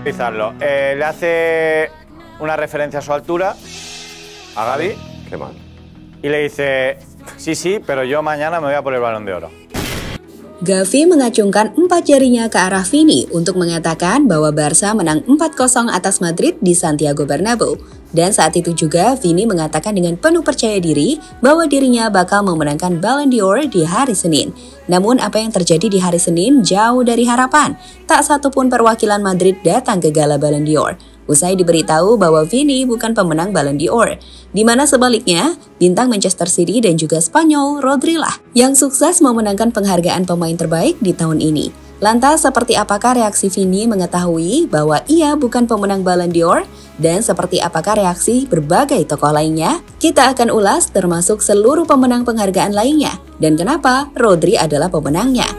Analizarlo. Le hace una referencia a su altura a Gavi. Qué mal. Y le dice, sí, pero yo mañana me voy a por el Balón de Oro. Gavi mengacungkan 4 jarinya ke arah Vini untuk mengatakan bahwa Barca menang 4-0 atas Madrid di Santiago Bernabeu. Dan saat itu juga Vini mengatakan dengan penuh percaya diri bahwa dirinya bakal memenangkan Ballon d'Or di hari Senin. Namun apa yang terjadi di hari Senin jauh dari harapan. Tak satupun perwakilan Madrid datang ke gala Ballon d'Or. Usai diberitahu bahwa Vini bukan pemenang Ballon d'Or, di mana sebaliknya bintang Manchester City dan juga Spanyol Rodri lah yang sukses memenangkan penghargaan pemain terbaik di tahun ini. Lantas seperti apakah reaksi Vini mengetahui bahwa ia bukan pemenang Ballon d'Or? Dan seperti apakah reaksi berbagai tokoh lainnya? Kita akan ulas termasuk seluruh pemenang penghargaan lainnya dan kenapa Rodri adalah pemenangnya.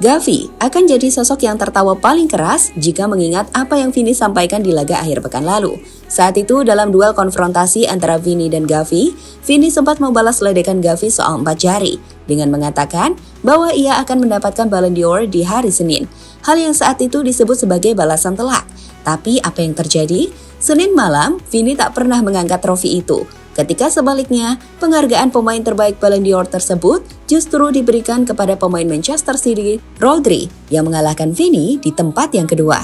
Gavi akan jadi sosok yang tertawa paling keras jika mengingat apa yang Vini sampaikan di laga akhir pekan lalu. Saat itu dalam duel konfrontasi antara Vini dan Gavi, Vini sempat membalas ledekan Gavi soal 4 jari dengan mengatakan bahwa ia akan mendapatkan Ballon d'Or di hari Senin. Hal yang saat itu disebut sebagai balasan telak. Tapi apa yang terjadi? Senin malam, Vini tak pernah mengangkat trofi itu. Ketika sebaliknya, penghargaan pemain terbaik Ballon d'Or tersebut justru diberikan kepada pemain Manchester City, Rodri, yang mengalahkan Vini di tempat yang kedua.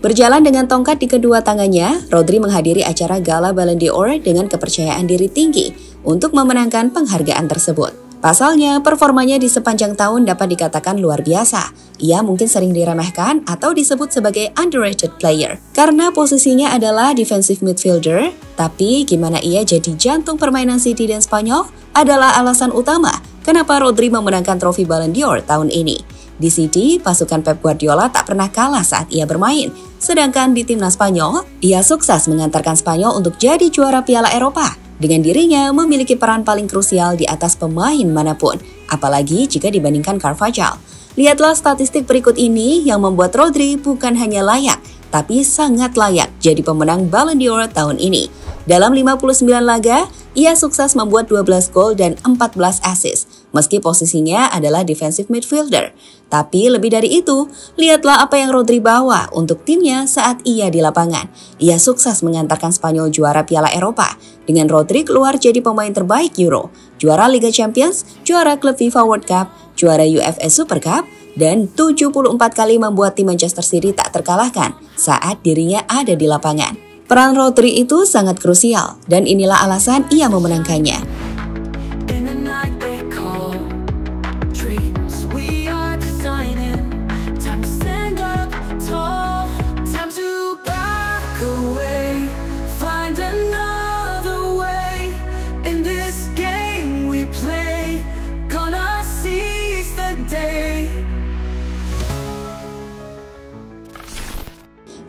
Berjalan dengan tongkat di kedua tangannya, Rodri menghadiri acara Gala Ballon d'Or dengan kepercayaan diri tinggi untuk memenangkan penghargaan tersebut. Pasalnya, performanya di sepanjang tahun dapat dikatakan luar biasa. Ia mungkin sering diremehkan atau disebut sebagai underrated player karena posisinya adalah defensive midfielder, tapi gimana ia jadi jantung permainan City dan Spanyol adalah alasan utama kenapa Rodri memenangkan trofi Ballon d'Or tahun ini. Di City, pasukan Pep Guardiola tak pernah kalah saat ia bermain. Sedangkan di timnas Spanyol, ia sukses mengantarkan Spanyol untuk jadi juara Piala Eropa. Dengan dirinya memiliki peran paling krusial di atas pemain manapun, apalagi jika dibandingkan Carvajal. Lihatlah statistik berikut ini yang membuat Rodri bukan hanya layak, tapi sangat layak jadi pemenang Ballon d'Or tahun ini. Dalam 59 laga, ia sukses membuat 12 gol dan 14 assist, meski posisinya adalah defensive midfielder. Tapi lebih dari itu, lihatlah apa yang Rodri bawa untuk timnya saat ia di lapangan. Ia sukses mengantarkan Spanyol juara Piala Eropa, dengan Rodri keluar jadi pemain terbaik Euro, juara Liga Champions, juara klub FIFA World Cup, juara UEFA Super Cup, dan 74 kali membuat tim Manchester City tak terkalahkan saat dirinya ada di lapangan. Peran Rodri itu sangat krusial, dan inilah alasan ia memenangkannya.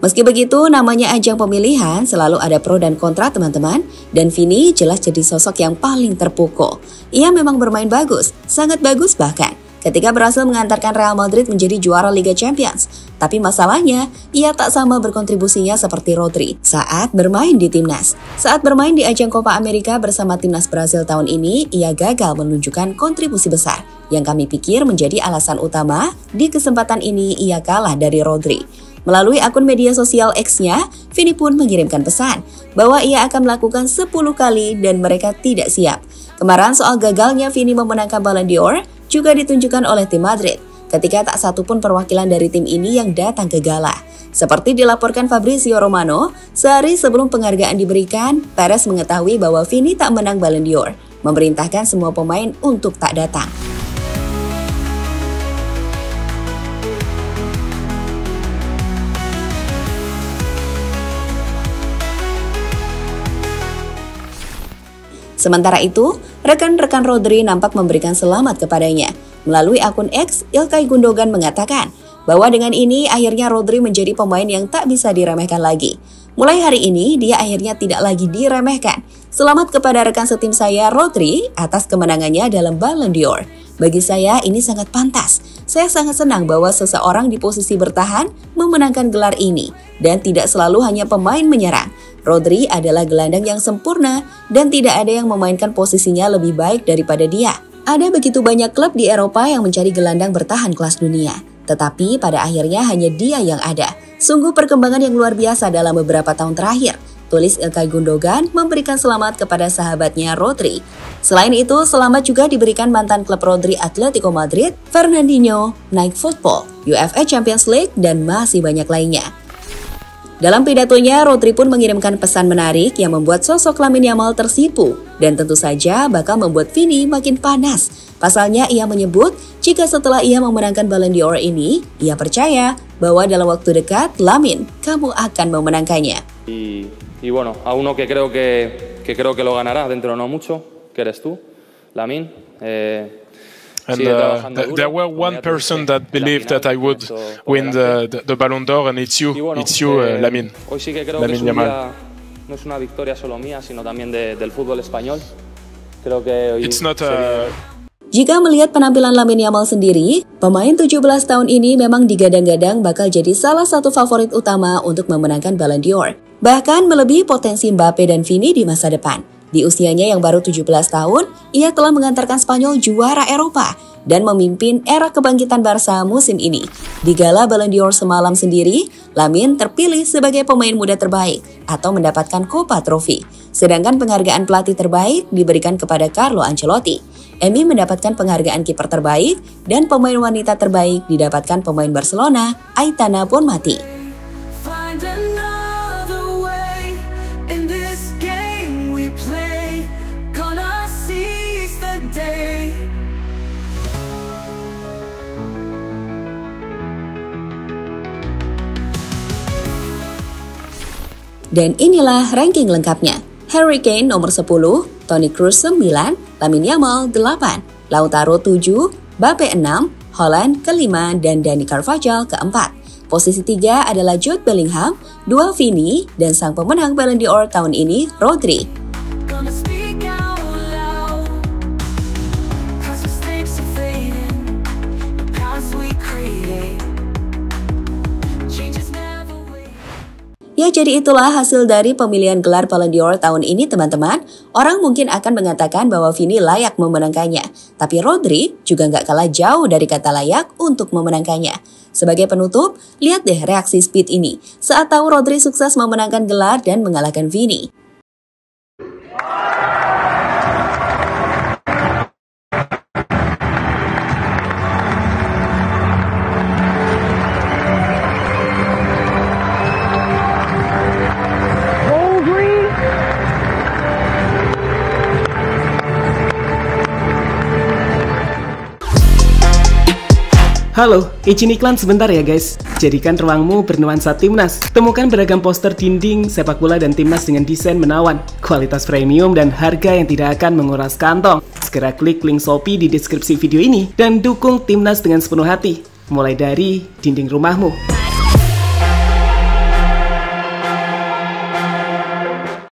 Meski begitu, namanya ajang pemilihan selalu ada pro dan kontra teman-teman, dan Vini jelas jadi sosok yang paling terpukul. Ia memang bermain bagus, sangat bagus bahkan, ketika berhasil mengantarkan Real Madrid menjadi juara Liga Champions. Tapi masalahnya, ia tak sama berkontribusinya seperti Rodri saat bermain di timnas. Saat bermain di ajang Copa America bersama timnas Brasil tahun ini, ia gagal menunjukkan kontribusi besar, yang kami pikir menjadi alasan utama di kesempatan ini ia kalah dari Rodri. Melalui akun media sosial X-nya, Vini pun mengirimkan pesan bahwa ia akan melakukan 10 kali dan mereka tidak siap. Kemarahan soal gagalnya Vini memenangkan Ballon d'Or juga ditunjukkan oleh tim Madrid, ketika tak satupun perwakilan dari tim ini yang datang ke gala. Seperti dilaporkan Fabrizio Romano, sehari sebelum penghargaan diberikan, Perez mengetahui bahwa Vini tak menang Ballon d'Or, memerintahkan semua pemain untuk tak datang. Sementara itu, rekan-rekan Rodri nampak memberikan selamat kepadanya. Melalui akun X, Ilkay Gundogan mengatakan bahwa dengan ini akhirnya Rodri menjadi pemain yang tak bisa diremehkan lagi. Mulai hari ini, dia akhirnya tidak lagi diremehkan. Selamat kepada rekan setim saya, Rodri, atas kemenangannya dalam Ballon d'Or. Bagi saya, ini sangat pantas. Saya sangat senang bahwa seseorang di posisi bertahan memenangkan gelar ini, dan tidak selalu hanya pemain menyerang. Rodri adalah gelandang yang sempurna, dan tidak ada yang memainkan posisinya lebih baik daripada dia. Ada begitu banyak klub di Eropa yang mencari gelandang bertahan kelas dunia. Tetapi pada akhirnya hanya dia yang ada. Sungguh perkembangan yang luar biasa dalam beberapa tahun terakhir, tulis Ilkay Gundogan memberikan selamat kepada sahabatnya Rodri. Selain itu, selamat juga diberikan mantan klub Rodri Atletico Madrid, Fernandinho, Nike Football, UEFA Champions League, dan masih banyak lainnya. Dalam pidatonya, Rodri pun mengirimkan pesan menarik yang membuat sosok Lamine Yamal tersipu dan tentu saja bakal membuat Vini makin panas. Pasalnya ia menyebut jika setelah ia memenangkan Ballon d'Or ini, ia percaya bahwa dalam waktu dekat, Lamine, kamu akan memenangkannya. Y bueno, a uno que creo que lo ganará dentro no mucho, que eres tú, Lamine. There were one person that believed that I would win the Ballon d'Or, and it's you, Lamine. Hoy sí que creo que no es una victoria solo mía, sino también del fútbol español. Creo que hoy Jika melihat penampilan Lamine Yamal sendiri, pemain 17 tahun ini memang digadang-gadang bakal jadi salah satu favorit utama untuk memenangkan Ballon d'Or. Bahkan melebihi potensi Mbappe dan Vini di masa depan. Di usianya yang baru 17 tahun, ia telah mengantarkan Spanyol juara Eropa dan memimpin era kebangkitan Barca musim ini. Di gala Ballon d'Or semalam sendiri, Lamine terpilih sebagai pemain muda terbaik atau mendapatkan Copa Trophy. Sedangkan penghargaan pelatih terbaik diberikan kepada Carlo Ancelotti. Emi mendapatkan penghargaan kiper terbaik dan pemain wanita terbaik didapatkan pemain Barcelona, Aitana Bonmati. Dan inilah ranking lengkapnya. Harry Kane nomor 10, Toni Kroos 9, Lamine Yamal 8, Lautaro 7, Mbappe 6, Haaland ke-5, dan Dani Carvajal ke-4. Posisi 3 adalah Jude Bellingham, 2 Vini, dan sang pemenang Ballon d'Or tahun ini, Rodri. Ya, jadi itulah hasil dari pemilihan gelar Ballon d'Or tahun ini, teman-teman. Orang mungkin akan mengatakan bahwa Vini layak memenangkannya. Tapi Rodri juga nggak kalah jauh dari kata layak untuk memenangkannya. Sebagai penutup, lihat deh reaksi Speed ini saat tahu Rodri sukses memenangkan gelar dan mengalahkan Vini. Halo, izin iklan sebentar ya guys. Jadikan ruangmu bernuansa timnas. Temukan beragam poster dinding, sepak bola dan timnas dengan desain menawan, kualitas premium dan harga yang tidak akan menguras kantong. Segera klik link Shopee di deskripsi video ini dan dukung timnas dengan sepenuh hati. Mulai dari dinding rumahmu.